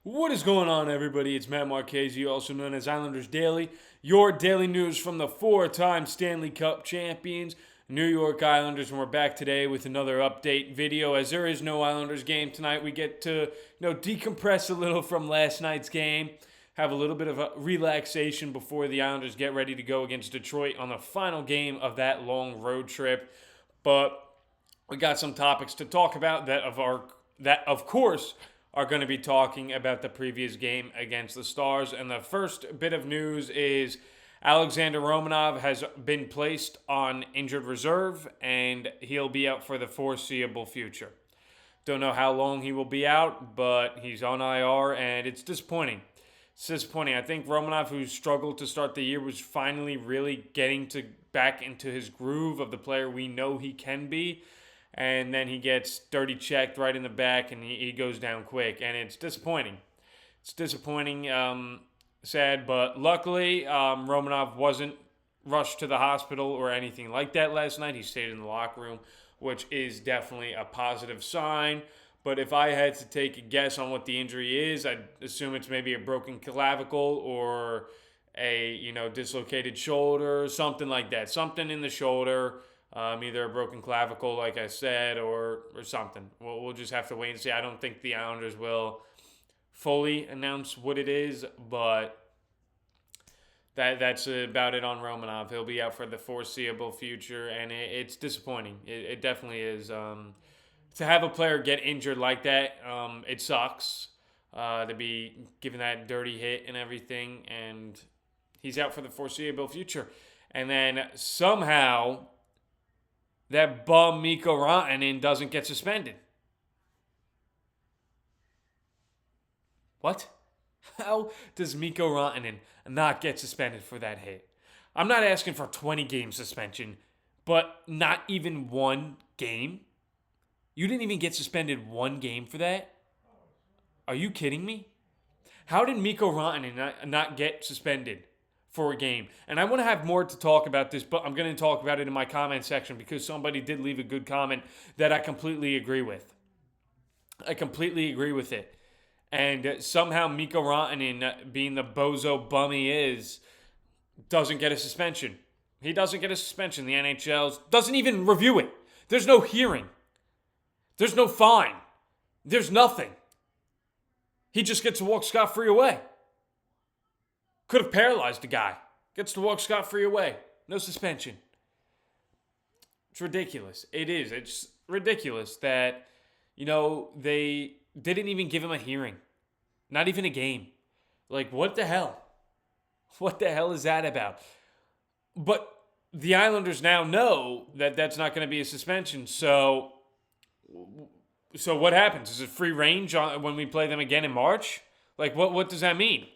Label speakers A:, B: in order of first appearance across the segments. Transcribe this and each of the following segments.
A: What is going on, everybody? It's Matt Marchese, also known as Islanders Daily, your daily news from the four-time Stanley Cup champions, New York Islanders, and we're back today with another update video. As there is no Islanders game tonight, we get to decompress a little from last night's game, have a little bit of a relaxation before the Islanders get ready to go against Detroit on the final game of that long road trip. But we got some topics to talk about that of course are going to be talking about the previous game against the Stars. And the first bit of news is Alexander Romanov has been placed on injured reserve, and he'll be out for the foreseeable future. Don't know how long he will be out, but he's on IR, and it's disappointing. It's disappointing. I think Romanov, who struggled to start the year, was finally really getting back into his groove of the player we know he can be. And then he gets dirty checked right in the back, and he goes down quick. And it's disappointing. It's disappointing, sad, but luckily Romanov wasn't rushed to the hospital or anything like that last night. He stayed in the locker room, which is definitely a positive sign. But if I had to take a guess on what the injury is, I'd assume it's maybe a broken clavicle or a dislocated shoulder, something like that. Something in the shoulder. Either a broken clavicle, like I said, or something. We'll just have to wait and see. I don't think the Islanders will fully announce what it is, but that's about it on Romanov. He'll be out for the foreseeable future, and it's disappointing. It definitely is. To have a player get injured like that, it sucks. To be given that dirty hit and everything, and he's out for the foreseeable future. And then somehow that bum Mikko Rantanen doesn't get suspended. What? How does Mikko Rantanen not get suspended for that hit? I'm not asking for 20-game suspension, but not even one game? You didn't even get suspended one game for that? Are you kidding me? How did Mikko Rantanen not get suspended for a game? And I want to have more to talk about this, but I'm going to talk about it in my comment section because somebody did leave a good comment that I completely agree with. I completely agree with it. And somehow Mikko Rantanen, being the bozo bum he is, doesn't get a suspension. He doesn't get a suspension. The NHL doesn't even review it. There's no hearing. There's no fine. There's nothing. He just gets to walk scot-free away. Could have paralyzed the guy. Gets to walk scot-free away. No suspension. It's ridiculous. It is. It's ridiculous that, they didn't even give him a hearing. Not even a game. Like, what the hell? What the hell is that about? But the Islanders now know that that's not going to be a suspension. So what happens? Is it free range when we play them again in March? Like, what does that mean?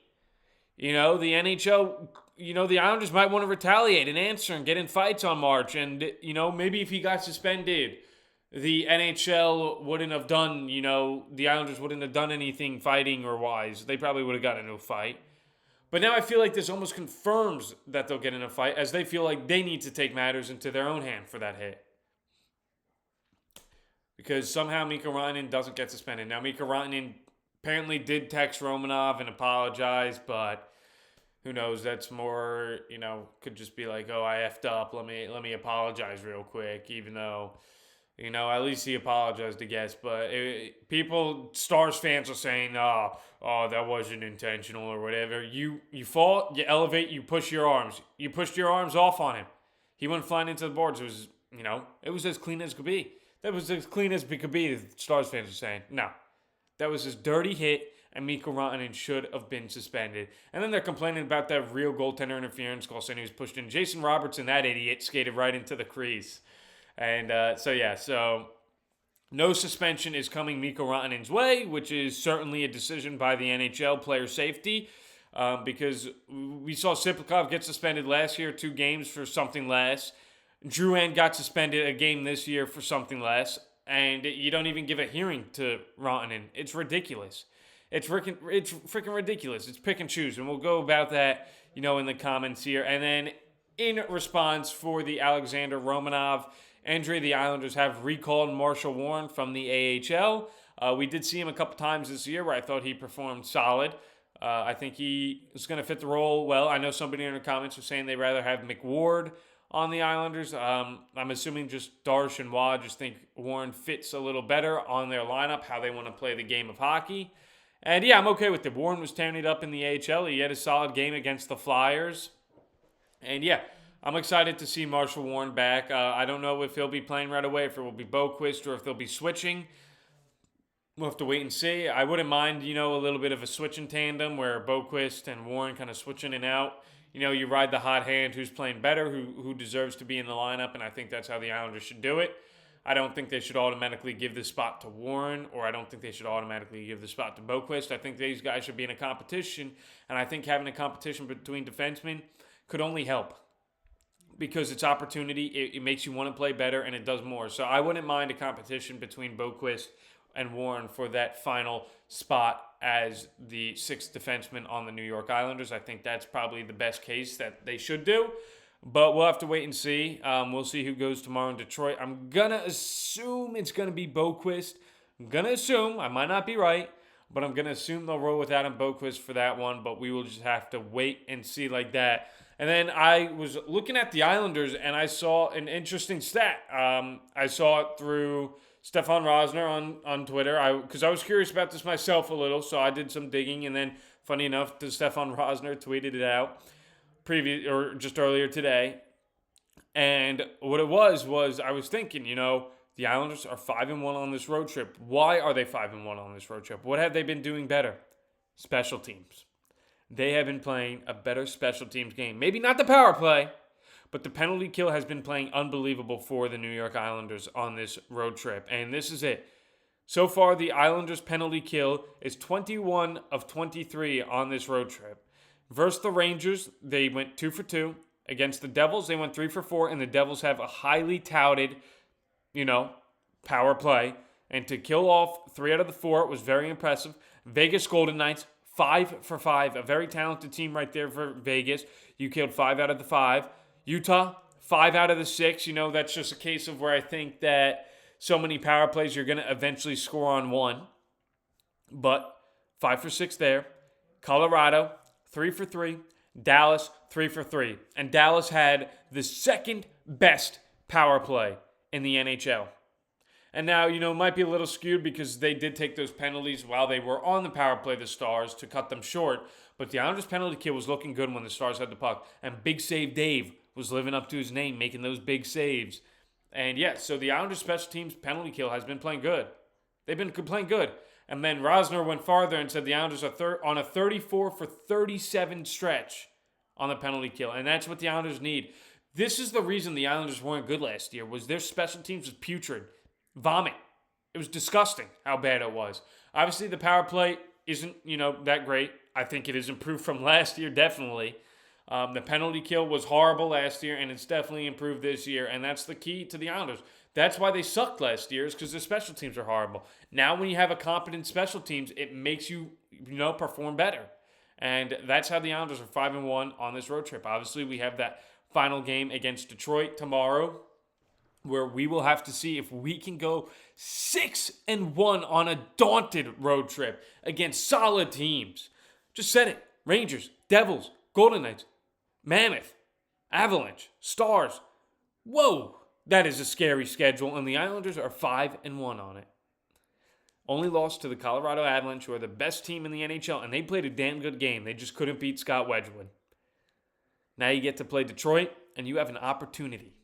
A: The NHL, the Islanders might want to retaliate and answer and get in fights on March. And, maybe if he got suspended, the NHL wouldn't have done, the Islanders wouldn't have done anything fighting or wise. They probably would have gotten into a fight. But now I feel like this almost confirms that they'll get in a fight as they feel like they need to take matters into their own hand for that hit. Because somehow Mikko Rantanen doesn't get suspended. Now, Mikko Rantanen apparently did text Romanov and apologize, but who knows? That's more, could just be like, oh, I effed up. Let me apologize real quick, even though, at least he apologized, I guess. But Stars fans are saying, oh, that wasn't intentional or whatever. You fall, you elevate, you push your arms. You pushed your arms off on him. He went flying into the boards. It was, it was as clean as could be. That was as clean as it could be, the Stars fans are saying. No. That was his dirty hit, and Mikko Rantanen should have been suspended. And then they're complaining about that real goaltender interference call, saying he was pushed in. Jason Robertson, that idiot, skated right into the crease. And so no suspension is coming Mikko Rantanen's way, which is certainly a decision by the NHL, player safety, because we saw Siplikov get suspended last year, 2 games for something less. Drouin got suspended a game this year for something less, and you don't even give a hearing to Rantanen. It's ridiculous. It's freaking ridiculous. It's pick and choose, and we'll go about that, in the comments here. And then in response for the Alexander Romanov injury, the Islanders have recalled Marshall Warren from the AHL. We did see him a couple times this year where I thought he performed solid. I think he is going to fit the role well. I know somebody in the comments was saying they'd rather have McWard on the Islanders. I'm assuming just Darsh and Waugh just think Warren fits a little better on their lineup, how they want to play the game of hockey. And yeah, I'm okay with it. Warren was tearing it up in the AHL. He had a solid game against the Flyers. And yeah, I'm excited to see Marshall Warren back. I don't know if he'll be playing right away, if it will be Boquist or if they'll be switching. We'll have to wait and see. I wouldn't mind, a little bit of a switching tandem where Boquist and Warren kind of switch in and out. You ride the hot hand, who's playing better, who deserves to be in the lineup, and I think that's how the Islanders should do it. I don't think they should automatically give the spot to Warren, or I don't think they should automatically give the spot to Boquist. I think these guys should be in a competition, and I think having a competition between defensemen could only help because it's opportunity. It makes you want to play better, and it does more. So I wouldn't mind a competition between Boquist and Warren for that final spot as the sixth defenseman on the New York Islanders. I think that's probably the best case that they should do. But we'll have to wait and see. We'll see who goes tomorrow in Detroit. I'm going to assume it's going to be Boquist. I'm going to assume. I might not be right. But I'm going to assume they'll roll with Adam Boquist for that one. But we will just have to wait and see like that. And then I was looking at the Islanders, and I saw an interesting stat. I saw it through Stefan Rosner on Twitter, because I was curious about this myself a little, so I did some digging, and then, funny enough, Stefan Rosner tweeted it out just earlier today. And what it was I was thinking, the Islanders are 5-1 on this road trip. Why are they 5-1 on this road trip? What have they been doing better? Special teams. They have been playing a better special teams game. Maybe not the power play, but the penalty kill has been playing unbelievable for the New York Islanders on this road trip. And this is it. So far, the Islanders' penalty kill is 21 of 23 on this road trip. Versus the Rangers, they went 2 for 2. Against the Devils, they went 3 for 4. And the Devils have a highly touted, power play. And to kill off 3 out of the 4 was very impressive. Vegas Golden Knights, 5 for 5. A very talented team right there for Vegas. You killed 5 out of the 5. Utah, 5 out of the 6. That's just a case of where I think that so many power plays, you're going to eventually score on one. But 5 for 6 there. Colorado, 3 for 3. Dallas, 3 for 3. And Dallas had the second best power play in the NHL. And now, it might be a little skewed because they did take those penalties while they were on the power play, the Stars, to cut them short. But the Islanders' penalty kill was looking good when the Stars had the puck. And Big Save Dave was living up to his name, making those big saves. And yeah, so the Islanders' special teams penalty kill has been playing good. They've been playing good. And then Rosner went farther and said the Islanders are on a 34 for 37 stretch on the penalty kill. And that's what the Islanders need. This is the reason the Islanders weren't good last year, was their special teams was putrid. Vomit. It was disgusting how bad it was. Obviously, the power play isn't, that great. I think it has improved from last year, definitely. The penalty kill was horrible last year, and it's definitely improved this year, and that's the key to the Islanders. That's why they sucked last year, is because the special teams are horrible. Now, when you have a competent special teams, it makes you, perform better. And that's how the Islanders are 5-1 on this road trip. Obviously, we have that final game against Detroit tomorrow, where we will have to see if we can go 6-1 on a daunted road trip against solid teams. Just said it. Rangers, Devils, Golden Knights, Mammoth, Avalanche, Stars. Whoa, that is a scary schedule, and the Islanders are 5-1 on it. Only lost to the Colorado Avalanche, who are the best team in the NHL, and they played a damn good game. They just couldn't beat Scott Wedgwood. Now you get to play Detroit, and you have an opportunity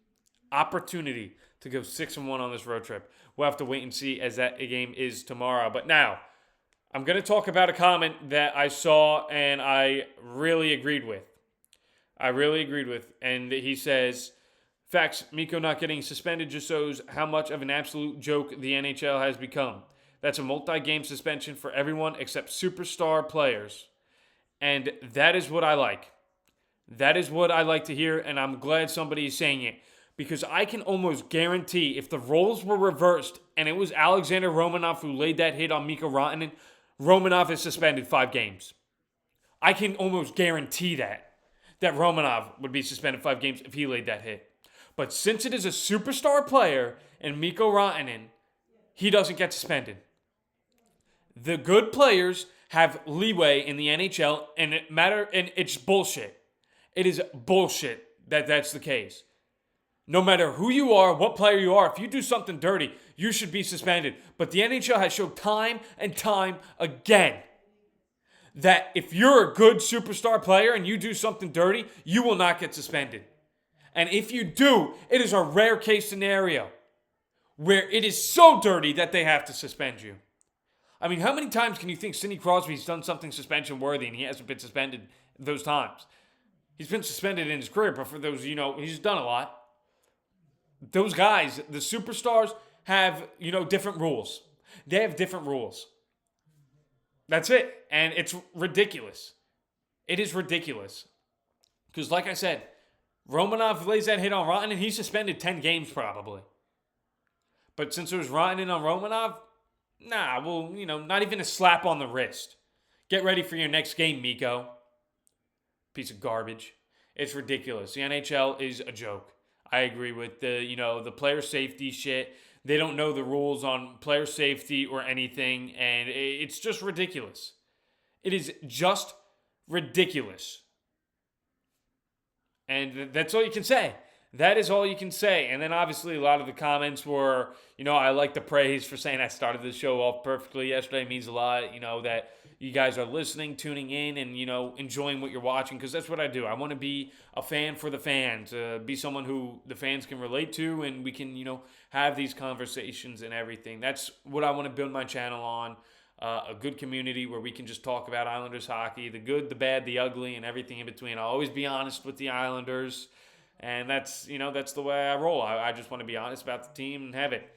A: to go 6-1 on this road trip. We'll have to wait and see as that game is tomorrow. But now, I'm going to talk about a comment that I saw and I really agreed with. And he says, facts, Mikko not getting suspended just shows how much of an absolute joke the NHL has become. That's a multi-game suspension for everyone except superstar players. And that is what I like. That is what I like to hear, and I'm glad somebody is saying it. Because I can almost guarantee if the roles were reversed and it was Alexander Romanov who laid that hit on Mikko Rantanen, Romanov is suspended 5 games. I can almost guarantee that Romanov would be suspended 5 games if he laid that hit. But since it is a superstar player and Mikko Rantanen, he doesn't get suspended. The good players have leeway in the NHL, and it's bullshit. It is bullshit that that's the case. No matter who you are, what player you are, if you do something dirty, you should be suspended. But the NHL has shown time and time again that if you're a good superstar player and you do something dirty, you will not get suspended. And if you do, it is a rare case scenario where it is so dirty that they have to suspend you. I mean, how many times can you think Sidney Crosby's done something suspension worthy and he hasn't been suspended those times? He's been suspended in his career, but for those, he's done a lot. Those guys, the superstars, have, different rules. They have different rules. That's it. And it's ridiculous. It is ridiculous. Because like I said, Romanov lays that hit on Rantanen and he's suspended 10 games probably. But since it was Rantanen on Romanov, not even a slap on the wrist. Get ready for your next game, Mikko. Piece of garbage. It's ridiculous. The NHL is a joke. I agree with the player safety shit. They don't know the rules on player safety or anything, and it's just ridiculous. It is just ridiculous. And that's all you can say. That is all you can say. And then obviously a lot of the comments were, I like the praise for saying I started the show off perfectly yesterday. It means a lot, that you guys are listening, tuning in, and, enjoying what you're watching, because that's what I do. I want to be a fan for the fans, be someone who the fans can relate to, and we can, have these conversations and everything. That's what I want to build my channel on, a good community where we can just talk about Islanders hockey, the good, the bad, the ugly, and everything in between. I'll always be honest with the Islanders. And that's the way I roll. I just want to be honest about the team and have it.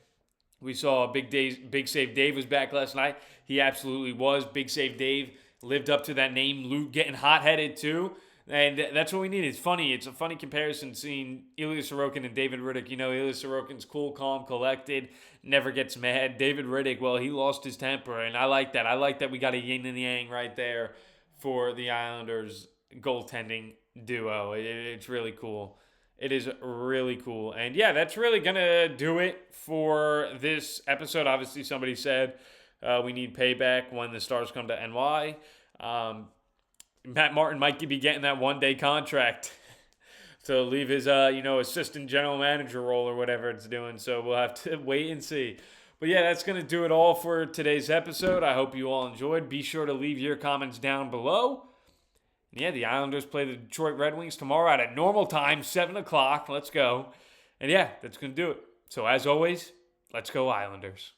A: We saw Big Save Dave was back last night. He absolutely was. Big Save Dave lived up to that name. Luke getting hot-headed too. And that's what we need. It's funny. It's a funny comparison seeing Ilya Sorokin and David Rittich. Ilya Sorokin's cool, calm, collected, never gets mad. David Rittich, well, he lost his temper, and I like that. I like that we got a yin and yang right there for the Islanders goaltending duo. It's really cool. It is really cool. And yeah, that's really going to do it for this episode. Obviously, somebody said we need payback when the Stars come to NY. Matt Martin might be getting that one-day contract to leave his, assistant general manager role or whatever it's doing. So we'll have to wait and see. But yeah, that's going to do it all for today's episode. I hope you all enjoyed. Be sure to leave your comments down below. Yeah, the Islanders play the Detroit Red Wings tomorrow at normal time, 7 o'clock. Let's go. And yeah, that's going to do it. So as always, let's go Islanders.